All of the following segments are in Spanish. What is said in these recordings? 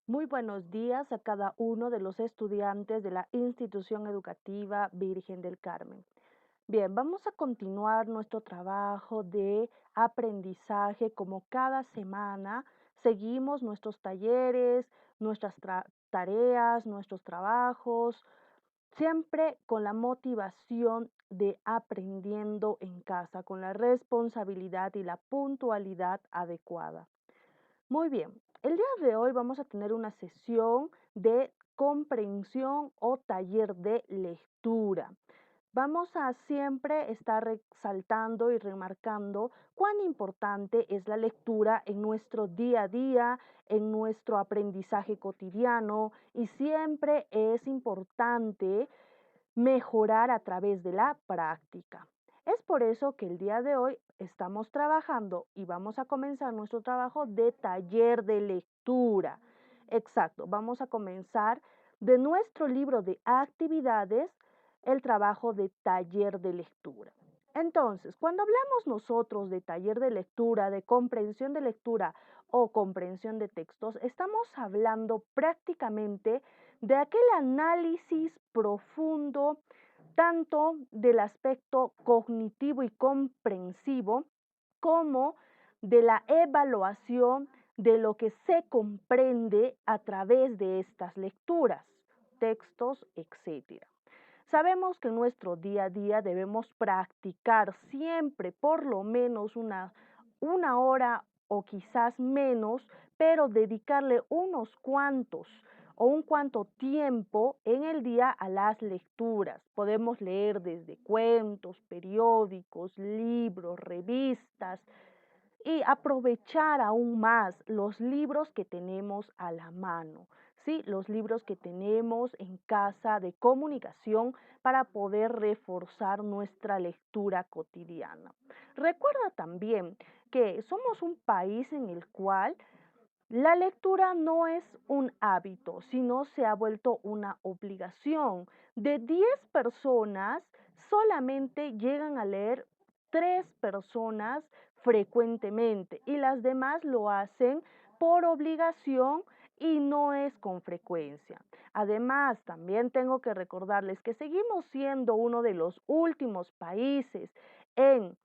Muy buenos días a cada uno de los estudiantes de la Institución Educativa Virgen del Carmen. Bien, vamos a continuar nuestro trabajo de aprendizaje como cada semana seguimos nuestros talleres, nuestras tareas, nuestros trabajos, siempre con la motivación de aprendiendo en casa, con la responsabilidad y la puntualidad adecuada. Muy bien, el día de hoy vamos a tener una sesión de comprensión o taller de lectura. Vamos a siempre estar resaltando y remarcando cuán importante es la lectura en nuestro día a día, en nuestro aprendizaje cotidiano y siempre es importante mejorar a través de la práctica. Es por eso que el día de hoy estamos trabajando y vamos a comenzar nuestro trabajo de taller de lectura. Exacto, vamos a comenzar de nuestro libro de actividades el trabajo de taller de lectura. Entonces, cuando hablamos nosotros de taller de lectura, de comprensión de lectura o comprensión de textos, estamos hablando prácticamente de aquel análisis profundo, tanto del aspecto cognitivo y comprensivo, como de la evaluación de lo que se comprende a través de estas lecturas, textos, etcétera. Sabemos que en nuestro día a día debemos practicar siempre por lo menos una hora o quizás menos, pero dedicarle unos cuantos o un cuanto tiempo en el día a las lecturas. Podemos leer desde cuentos, periódicos, libros, revistas, y aprovechar aún más los libros que tenemos a la mano, ¿sí? Los libros que tenemos en casa de comunicación para poder reforzar nuestra lectura cotidiana. Recuerda también que somos un país en el cual la lectura no es un hábito, sino se ha vuelto una obligación. De 10 personas, solamente llegan a leer 3 personas frecuentemente y las demás lo hacen por obligación y no es con frecuencia. Además, también tengo que recordarles que seguimos siendo uno de los últimos países en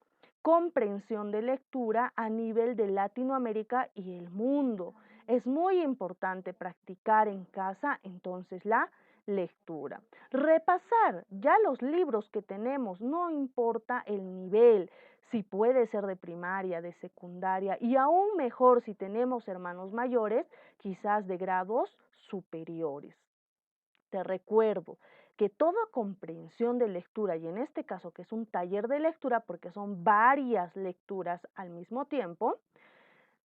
comprensión de lectura a nivel de Latinoamérica y el mundo. Es muy importante practicar en casa entonces la lectura. Repasar ya los libros que tenemos, no importa el nivel, si puede ser de primaria, de secundaria y aún mejor si tenemos hermanos mayores, quizás de grados superiores. Te recuerdo que toda comprensión de lectura, y en este caso que es un taller de lectura porque son varias lecturas al mismo tiempo,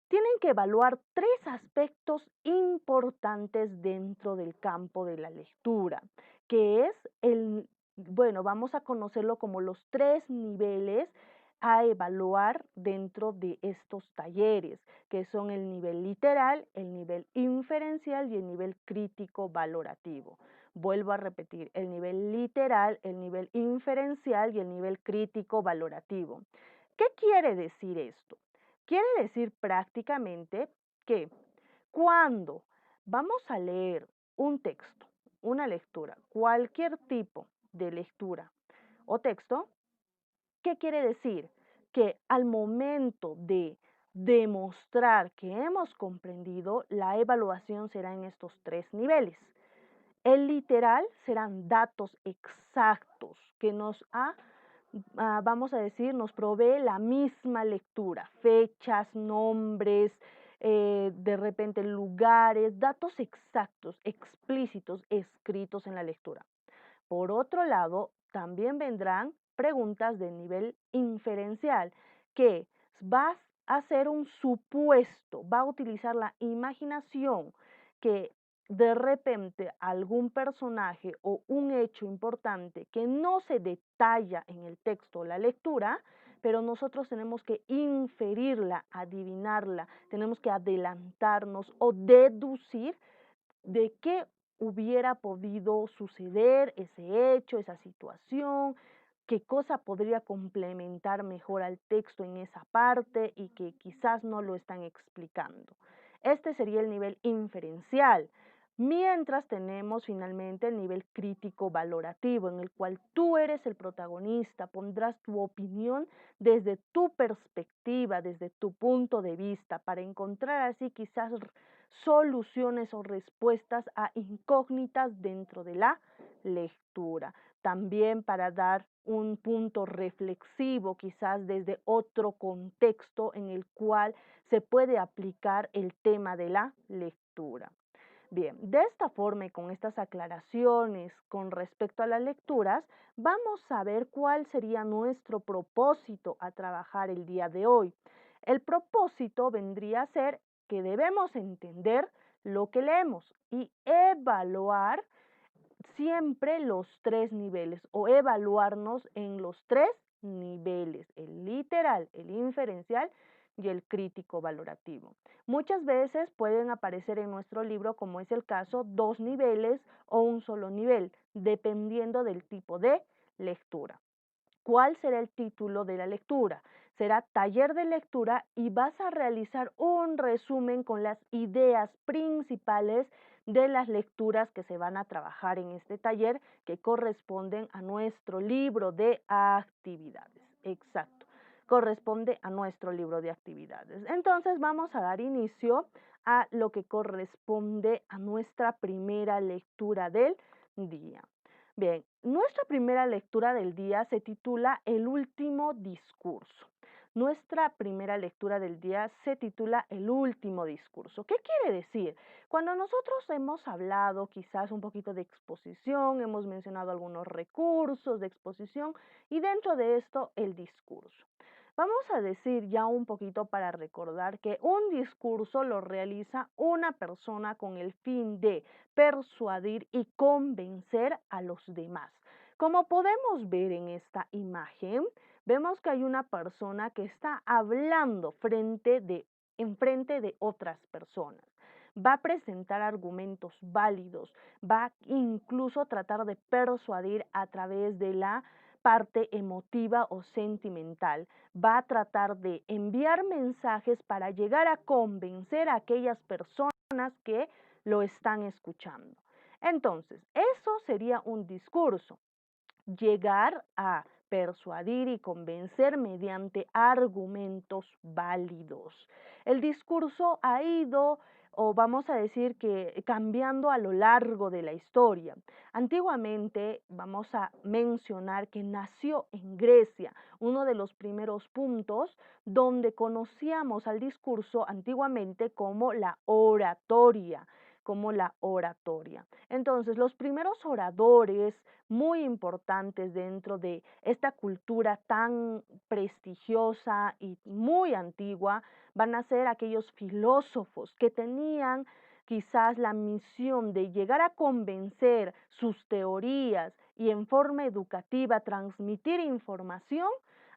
tienen que evaluar tres aspectos importantes dentro del campo de la lectura, que es bueno, vamos a conocerlo como los tres niveles a evaluar dentro de estos talleres, que son el nivel literal, el nivel inferencial y el nivel crítico valorativo. Vuelvo a repetir, el nivel literal, el nivel inferencial y el nivel crítico valorativo. ¿Qué quiere decir esto? Quiere decir prácticamente que cuando vamos a leer un texto, una lectura, cualquier tipo de lectura o texto, ¿qué quiere decir? Que al momento de demostrar que hemos comprendido, la evaluación será en estos tres niveles. El literal serán datos exactos que vamos a decir, nos provee la misma lectura, fechas, nombres, de repente lugares, datos exactos, explícitos, escritos en la lectura. Por otro lado, también vendrán preguntas de nivel inferencial, que vas a hacer un supuesto, va a utilizar la imaginación, que de repente algún personaje o un hecho importante que no se detalla en el texto o la lectura, pero nosotros tenemos que inferirla, adivinarla, tenemos que adelantarnos o deducir de qué hubiera podido suceder ese hecho, esa situación, qué cosa podría complementar mejor al texto en esa parte y que quizás no lo están explicando. Este sería el nivel inferencial. Mientras tenemos finalmente el nivel crítico valorativo, en el cual tú eres el protagonista, pondrás tu opinión desde tu perspectiva, desde tu punto de vista, para encontrar así quizás soluciones o respuestas a incógnitas dentro de la lectura. También para dar un punto reflexivo, quizás desde otro contexto en el cual se puede aplicar el tema de la lectura. Bien, de esta forma y con estas aclaraciones con respecto a las lecturas, vamos a ver cuál sería nuestro propósito a trabajar el día de hoy. El propósito vendría a ser que debemos entender lo que leemos y evaluar siempre los tres niveles o evaluarnos en los tres niveles, el literal, el inferencial y el crítico valorativo. Muchas veces pueden aparecer en nuestro libro, como es el caso, dos niveles o un solo nivel, dependiendo del tipo de lectura. ¿Cuál será el título de la lectura? Será taller de lectura y vas a realizar un resumen con las ideas principales de las lecturas que se van a trabajar en este taller que corresponden a nuestro libro de actividades. Exacto, corresponde a nuestro libro de actividades. Entonces vamos a dar inicio a lo que corresponde a nuestra primera lectura del día. Bien, nuestra primera lectura del día se titula El último discurso. Nuestra primera lectura del día se titula El último discurso. ¿Qué quiere decir? Cuando nosotros hemos hablado quizás un poquito de exposición, hemos mencionado algunos recursos de exposición y dentro de esto el discurso. Vamos a decir ya un poquito para recordar que un discurso lo realiza una persona con el fin de persuadir y convencer a los demás. Como podemos ver en esta imagen, vemos que hay una persona que está hablando enfrente de otras personas. Va a presentar argumentos válidos, va incluso a tratar de persuadir a través de la parte emotiva o sentimental. Va a tratar de enviar mensajes para llegar a convencer a aquellas personas que lo están escuchando. Entonces, eso sería un discurso, llegar a persuadir y convencer mediante argumentos válidos. El discurso ha ido, o vamos a decir que cambiando a lo largo de la historia. Antiguamente vamos a mencionar que nació en Grecia, uno de los primeros puntos donde conocíamos al discurso antiguamente como la oratoria, Entonces, los primeros oradores muy importantes dentro de esta cultura tan prestigiosa y muy antigua van a ser aquellos filósofos que tenían quizás la misión de llegar a convencer sus teorías y en forma educativa transmitir información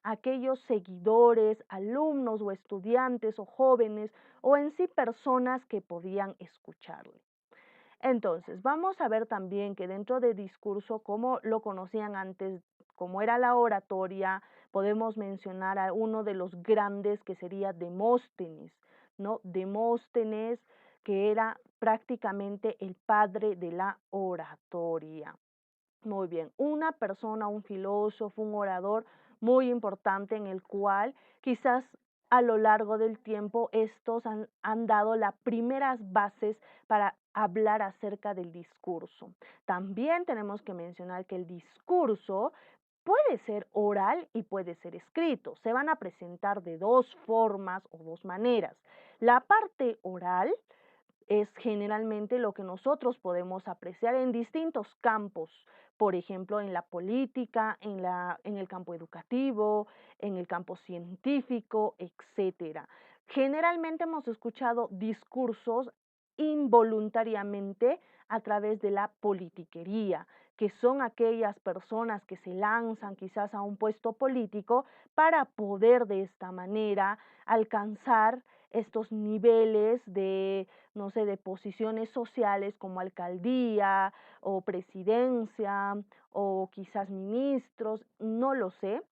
a aquellos seguidores, alumnos o estudiantes o jóvenes o en sí personas que podían escucharle. Entonces, vamos a ver también que dentro de discurso, como lo conocían antes, como era la oratoria, podemos mencionar a uno de los grandes que sería Demóstenes, ¿no? Demóstenes, que era prácticamente el padre de la oratoria. Muy bien, una persona, un filósofo, un orador muy importante en el cual quizás a lo largo del tiempo estos han dado las primeras bases para hablar acerca del discurso. También tenemos que mencionar que el discurso puede ser oral y puede ser escrito. Se van a presentar de dos formas o dos maneras. La parte oral es generalmente lo que nosotros podemos apreciar en distintos campos, por ejemplo, en la política, en el campo educativo, en el campo científico, etcétera. Generalmente hemos escuchado discursos involuntariamente a través de la politiquería, que son aquellas personas que se lanzan quizás a un puesto político para poder de esta manera alcanzar estos niveles de, no sé, de posiciones sociales como alcaldía o presidencia o quizás ministros, no lo sé,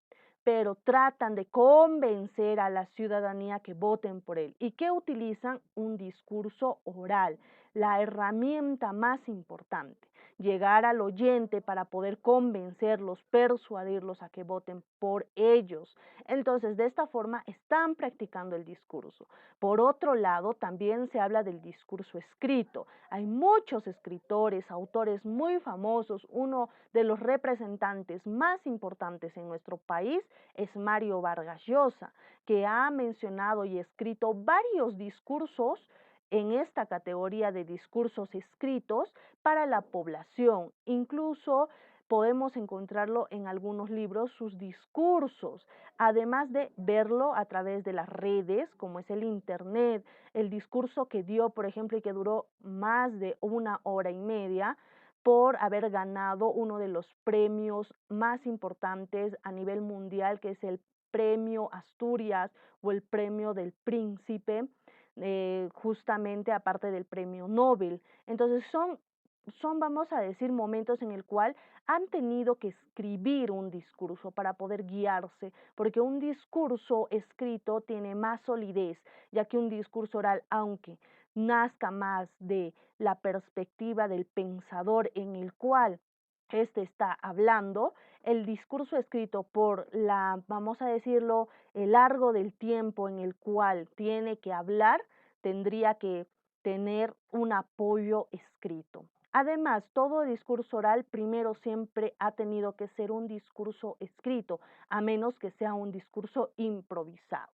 pero tratan de convencer a la ciudadanía que voten por él. ¿Y qué utilizan? Un discurso oral, la herramienta más importante, llegar al oyente para poder convencerlos, persuadirlos a que voten por ellos. Entonces, de esta forma están practicando el discurso. Por otro lado, también se habla del discurso escrito. Hay muchos escritores, autores muy famosos. Uno de los representantes más importantes en nuestro país es Mario Vargas Llosa, que ha mencionado y escrito varios discursos en esta categoría de discursos escritos para la población. Incluso podemos encontrarlo en algunos libros, sus discursos, además de verlo a través de las redes, como es el Internet, el discurso que dio, por ejemplo, y que duró más de 1 hora y media, por haber ganado uno de los premios más importantes a nivel mundial, que es el Premio Asturias o el Premio del Príncipe, justamente aparte del Premio Nobel. Entonces vamos a decir, momentos en el cual han tenido que escribir un discurso para poder guiarse, porque un discurso escrito tiene más solidez, ya que un discurso oral, aunque nazca más de la perspectiva del pensador en el cual éste está hablando, el discurso escrito por vamos a decirlo, el largo del tiempo en el cual tiene que hablar, tendría que tener un apoyo escrito. Además, todo discurso oral primero siempre ha tenido que ser un discurso escrito, a menos que sea un discurso improvisado.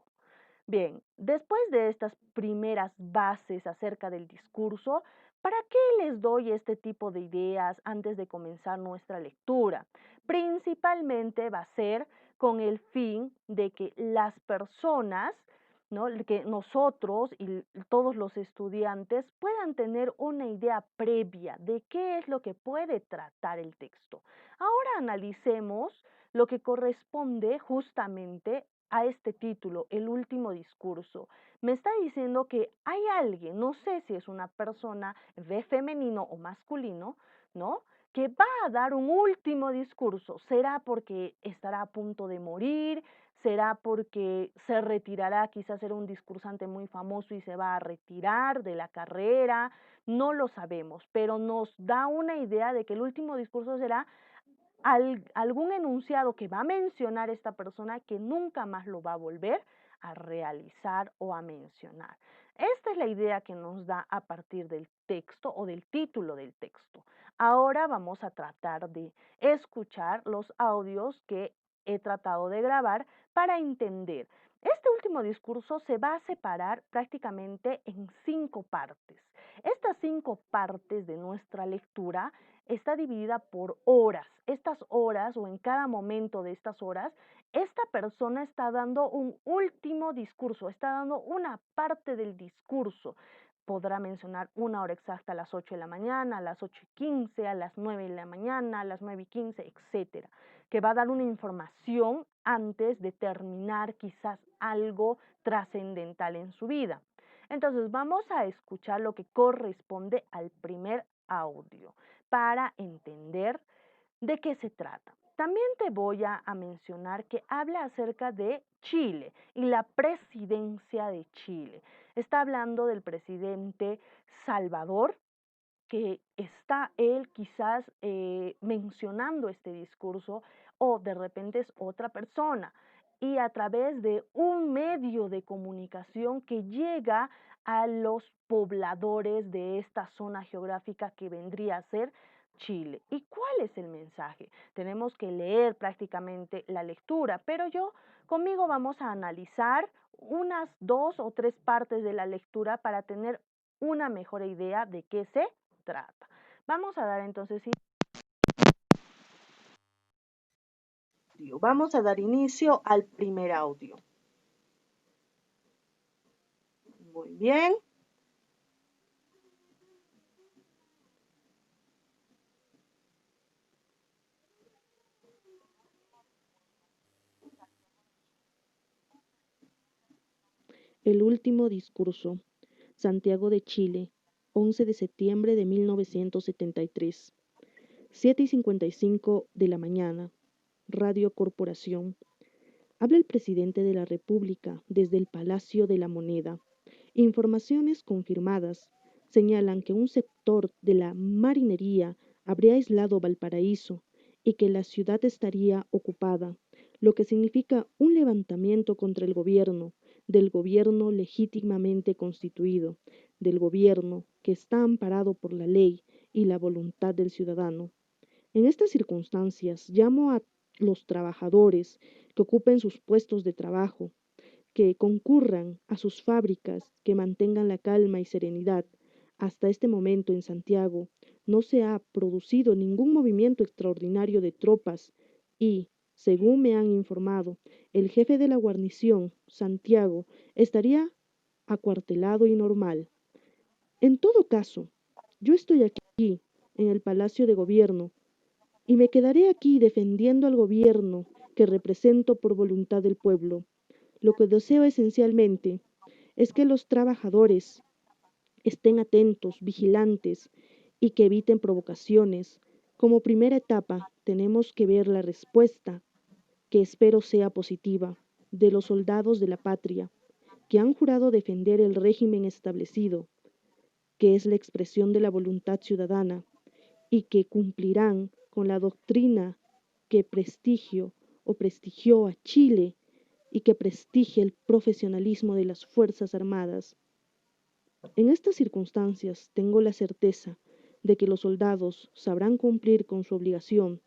Bien, después de estas primeras bases acerca del discurso, ¿para qué les doy este tipo de ideas antes de comenzar nuestra lectura? Principalmente va a ser con el fin de que las personas, ¿no?, que nosotros y todos los estudiantes puedan tener una idea previa de qué es lo que puede tratar el texto. Ahora analicemos lo que corresponde justamente a este título, el último discurso. Me está diciendo que hay alguien, no sé si es una persona de femenino o masculino, ¿no?, que va a dar un último discurso. ¿Será porque estará a punto de morir? ¿Será porque se retirará? Quizás era un discursante muy famoso y se va a retirar de la carrera. No lo sabemos, pero nos da una idea de que el último discurso será algún enunciado que va a mencionar esta persona que nunca más lo va a volver a realizar o a mencionar. Esta es la idea que nos da a partir del texto o del título del texto. Ahora vamos a tratar de escuchar los audios que he tratado de grabar para entender. Este último discurso se va a separar prácticamente en 5 partes. Estas 5 partes de nuestra lectura está dividida por horas. Estas horas, o en cada momento de estas horas, esta persona está dando un último discurso, está dando una parte del discurso. Podrá mencionar 1 hora exacta a las 8 de la mañana, a las 8:15, a las 9 de la mañana, a las 9:15, etcétera, que va a dar una información antes de terminar quizás algo trascendental en su vida. Entonces vamos a escuchar lo que corresponde al primer audio para entender de qué se trata. También te voy a mencionar que habla acerca de Chile y la presidencia de Chile. Está hablando del presidente Salvador, que está él quizás mencionando este discurso, o de repente es otra persona, y a través de un medio de comunicación que llega a los pobladores de esta zona geográfica que vendría a ser Chile. ¿Y cuál es el mensaje? Tenemos que leer prácticamente la lectura, pero conmigo vamos a analizar unas 2 o 3 partes de la lectura para tener una mejor idea de qué se trata. Vamos a dar entonces vamos a dar inicio al primer audio. Muy bien. El último discurso. Santiago de Chile, 11 de septiembre de 1973. 7:55 de la mañana. Radio Corporación. Habla el presidente de la República desde el Palacio de la Moneda. Informaciones confirmadas señalan que un sector de la marinería habría aislado Valparaíso y que la ciudad estaría ocupada, lo que significa un levantamiento contra el gobierno, del gobierno legítimamente constituido, del gobierno que está amparado por la ley y la voluntad del ciudadano. En estas circunstancias, llamo a los trabajadores que ocupen sus puestos de trabajo, que concurran a sus fábricas, que mantengan la calma y serenidad. Hasta este momento en Santiago no se ha producido ningún movimiento extraordinario de tropas y, según me han informado, el jefe de la guarnición, Santiago, estaría acuartelado y normal. En todo caso, yo estoy aquí, en el Palacio de Gobierno, y me quedaré aquí defendiendo al gobierno que represento por voluntad del pueblo. Lo que deseo esencialmente es que los trabajadores estén atentos, vigilantes y que eviten provocaciones. Como primera etapa, tenemos que ver la respuesta, que espero sea positiva, de los soldados de la patria, que han jurado defender el régimen establecido, que es la expresión de la voluntad ciudadana, y que cumplirán con la doctrina que prestigio o prestigió a Chile y que prestigie el profesionalismo de las Fuerzas Armadas. En estas circunstancias tengo la certeza de que los soldados sabrán cumplir con su obligación.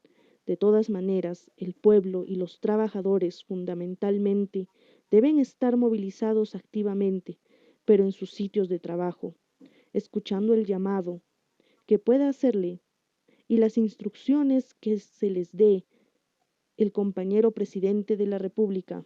De todas maneras, el pueblo y los trabajadores fundamentalmente deben estar movilizados activamente, pero en sus sitios de trabajo, escuchando el llamado que pueda hacerle y las instrucciones que se les dé el compañero presidente de la República.